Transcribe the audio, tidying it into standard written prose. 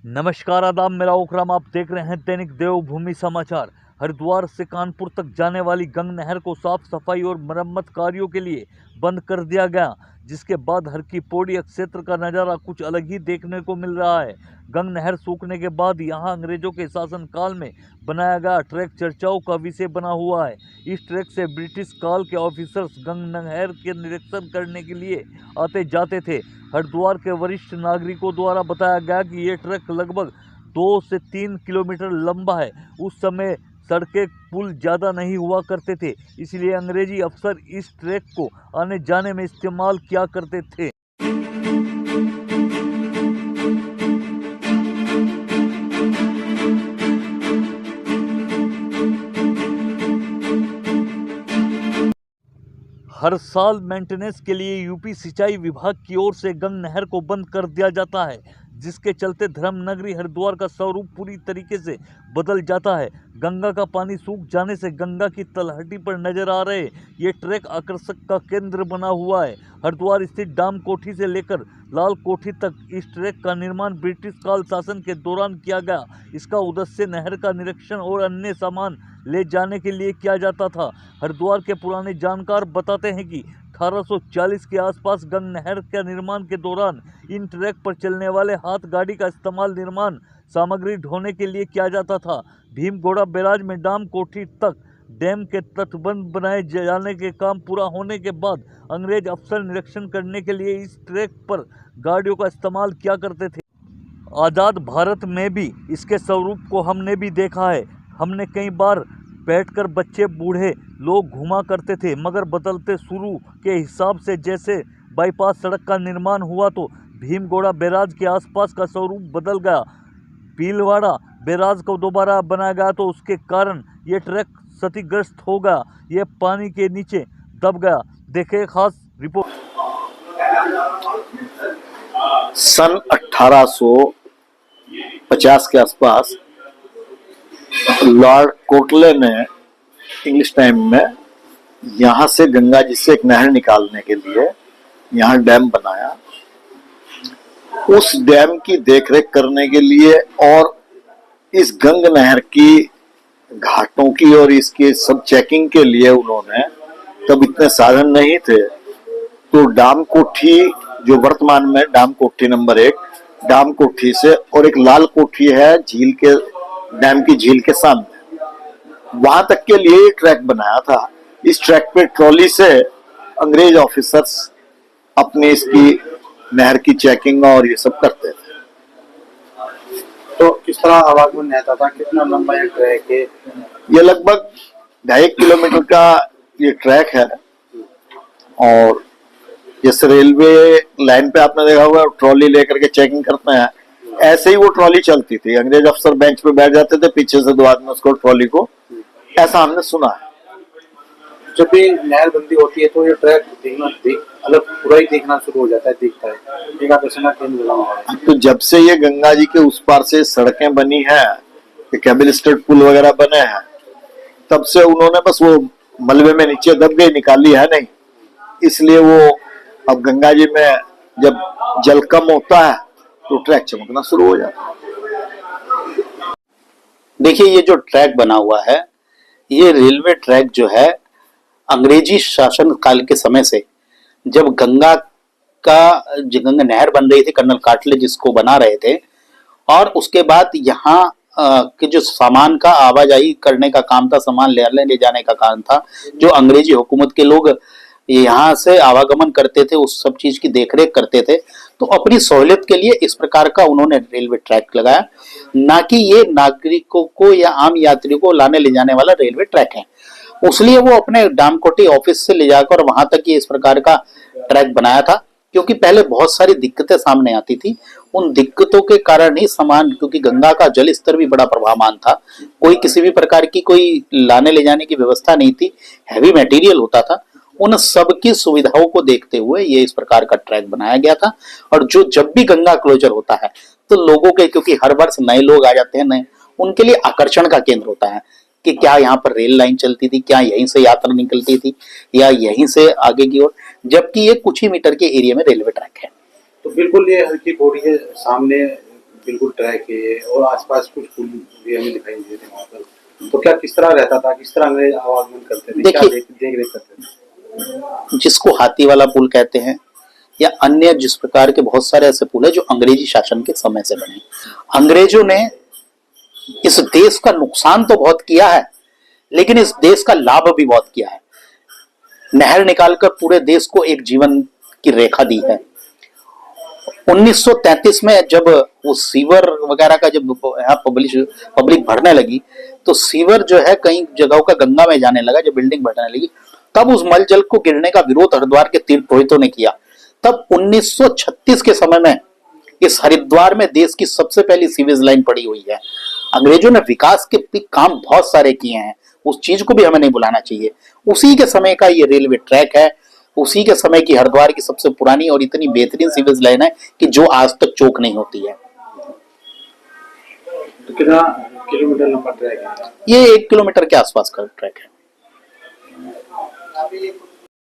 नमस्कार, आदाब। मेरा ओकराम, आप देख रहे हैं दैनिक देवभूमि समाचार। हरिद्वार से कानपुर तक जाने वाली गंग नहर को साफ सफाई और मरम्मत कार्यों के लिए बंद कर दिया गया, जिसके बाद हर की पौड़ी क्षेत्र का नज़ारा कुछ अलग ही देखने को मिल रहा है। गंग नहर सूखने के बाद यहाँ अंग्रेजों के शासनकाल में बनाया गया ट्रैक चर्चाओं का विषय बना हुआ है। इस ट्रैक से ब्रिटिश काल के ऑफिसर्स गंग नहर के निरीक्षण करने के लिए आते जाते थे। हरिद्वार के वरिष्ठ नागरिकों द्वारा बताया गया कि ये ट्रैक लगभग 2 से 3 किलोमीटर लंबा है। उस समय सड़कें पुल ज़्यादा नहीं हुआ करते थे, इसलिए अंग्रेजी अफसर इस ट्रैक को आने जाने में इस्तेमाल किया करते थे। हर साल मेंटेनेंस के लिए यूपी सिंचाई विभाग की ओर से गंग नहर को बंद कर दिया जाता है, जिसके चलते धर्मनगरी हरिद्वार का स्वरूप पूरी तरीके से बदल जाता है। गंगा का पानी सूख जाने से गंगा की तलहटी पर नजर आ रहे ये ट्रैक आकर्षक का केंद्र बना हुआ है। हरिद्वार स्थित डाम कोठी से लेकर लाल कोठी तक इस ट्रैक का निर्माण ब्रिटिश काल शासन के दौरान किया गया। इसका उद्देश्य नहर का निरीक्षण और अन्य सामान ले जाने के लिए किया जाता था। हरिद्वार के पुराने जानकार बताते हैं कि 1840 के आसपास गंग नहर के निर्माण के दौरान इन ट्रैक पर चलने वाले हाथ गाड़ी का इस्तेमाल निर्माण सामग्री ढोने के लिए किया जाता था। भीमगोड़ा बैराज में डाम कोठी तक डैम के तटबंध बनाए जाने के काम पूरा होने के बाद अंग्रेज अफसर निरीक्षण करने के लिए इस ट्रैक पर गाड़ियों का इस्तेमाल किया करते थे। आज़ाद भारत में भी इसके स्वरूप को हमने भी देखा है। हमने कई बार बैठकर बच्चे बूढ़े लोग घुमा करते थे, मगर बदलते शुरू के हिसाब से जैसे बाईपास सड़क का निर्माण हुआ तो भीमगोड़ा बैराज के आसपास का स्वरूप बदल गया। भीलवाड़ा बैराज को दोबारा बनाया गया तो उसके कारण ये ट्रैक क्षतिग्रस्त हो गया, ये पानी के नीचे दब गया। देखे खास रिपोर्ट। सन 1850 के आसपास लॉर्ड कोटले ने इंग्लिश टाइम में यहाँ से गंगा जी से एक नहर निकालने के लिए यहाँ डैम बनाया। उस डैम की देखरेख करने के लिए और इस गंग नहर की घाटों की और इसके सब चेकिंग के लिए उन्होंने, तब इतने साधन नहीं थे, तो डाम कोठी जो वर्तमान में डाम कोठी नंबर 1, डाम कोठी से और एक लाल कोठी है झील के, डैम की झील के सामने, वहां तक के लिए ट्रैक बनाया था। इस ट्रैक पे ट्रॉली से अंग्रेज ऑफिसर्स अपनी इसकी नहर की चेकिंग और ये सब करते थे। तो किस तरह आवागमन रहता था, कितना लंबा ये ट्रैक है? ये लगभग 2.5 किलोमीटर का ये ट्रैक है। और जैसे रेलवे लाइन पे आपने देखा होगा ट्रॉली लेकर के चेकिंग करते हैं, ऐसे ही वो ट्रॉली चलती थी। अंग्रेज अफसर बेंच पे बैठ जाते थे, पीछे से 2 आदमी उसको ट्रॉली को, ऐसा हमने सुना है। जब भी नहरबंदी होती है तो ये ट्रैक अलग पूरा ही देखना शुरू हो जाता है, दिखता है एक आकर्षण का केंद्र बना हुआ है। तो जब से ये गंगा जी के उस पार से सड़कें बनी है, केबल स्टड पुल वगैरह बने हैं, तब से उन्होंने बस वो मलबे में नीचे दब गई, निकाली है नहीं। इसलिए वो अब गंगा जी में जब जल कम होता है तो ट्रैक चमकना शुरू हो जाता है। देखिए, ये जो ट्रैक बना हुआ है, ये रेलवे ट्रैक जो है अंग्रेजी शासन काल के समय से, जब गंगा नहर बन रही थी, कर्नल काटले जिसको बना रहे थे, और उसके बाद यहाँ के जो सामान का आवाजाही करने का काम था, सामान ले जाने का काम था, जो अंग्रेजी हुकूमत के लोग यहाँ से आवागमन करते थे, उस सब चीज की देखरेख करते थे, तो अपनी सहूलियत के लिए इस प्रकार का उन्होंने रेलवे ट्रैक लगाया, ना कि ये नागरिकों को या आम यात्रियों को लाने ले जाने वाला रेलवे ट्रैक है। उसलिए वो अपने डामकोटी ऑफिस से ले जाकर वहां तक ये इस प्रकार का ट्रैक बनाया था, क्योंकि पहले बहुत सारी दिक्कतें सामने आती थी। उन दिक्कतों के कारण ही सामान, क्योंकि गंगा का जल स्तर भी बड़ा प्रभावमान था, कोई किसी भी प्रकार की कोई लाने ले जाने की व्यवस्था नहीं थी, हैवी मटेरियल होता था, उन सब की सुविधाओं को देखते हुए ये इस प्रकार का ट्रैक बनाया गया था। और जो जब भी गंगा क्लोजर होता है तो लोगों के, क्योंकि हर वर्ष नए लोग आ जाते हैं, नए, उनके लिए आकर्षण का केंद्र होता है कि क्या यहाँ पर रेल लाइन चलती थी, क्या यहीं से यात्रा निकलती थी या यहीं से आगे की ओर, जबकि ये कुछ ही मीटर के एरिया में रेलवे ट्रैक है। तो बिल्कुल ये हल्की पौड़ी है, सामने बिल्कुल ट्रैक है और आसपास कुछ पुल भी हमें दिखाई दे थे वहाँ पर, तो क्या किस तरह रहता था, किस तरह अंग्रेज आवागमन करते थे, क्या देखिए, देख रेख करते थे? जिसको हाथी वाला पुल कहते हैं या अन्य जिस प्रकार के बहुत सारे ऐसे पुल है जो अंग्रेजी शासन के समय से बने। अंग्रेजों ने इस देश का नुकसान तो बहुत किया है, लेकिन इस देश का लाभ भी बहुत किया है। नहर निकालकर पूरे देश को एक जीवन की रेखा दी है। 1933 में जब वो सीवर वगैरह का जब यहाँ पब्लिक भरने लगी, तो सीवर जो है कई जगहों का गंगा में जाने लगा, जब बिल्डिंग बढ़ने लगी, तब उस मल जल को गिरने का विरोध हरिद्वार के तीर्थ पुरोहितों ने किया। तब 1936 के समय में इस हरिद्वार में देश की सबसे पहली सीवेज लाइन पड़ी हुई है। अंग्रेजों ने विकास के भी काम बहुत सारे किए हैं, उस चीज को भी हमें नहीं भुलाना चाहिए। उसी के समय का ये रेलवे ट्रैक है, उसी के समय की हरिद्वार की सबसे पुरानी और इतनी बेहतरीन सीवेज लाइन है कि जो आज तक चोक नहीं होती है। तो कितना किलोमीटर लंबा ट्रैक है? ये 1 किलोमीटर के आसपास का ट्रैक है।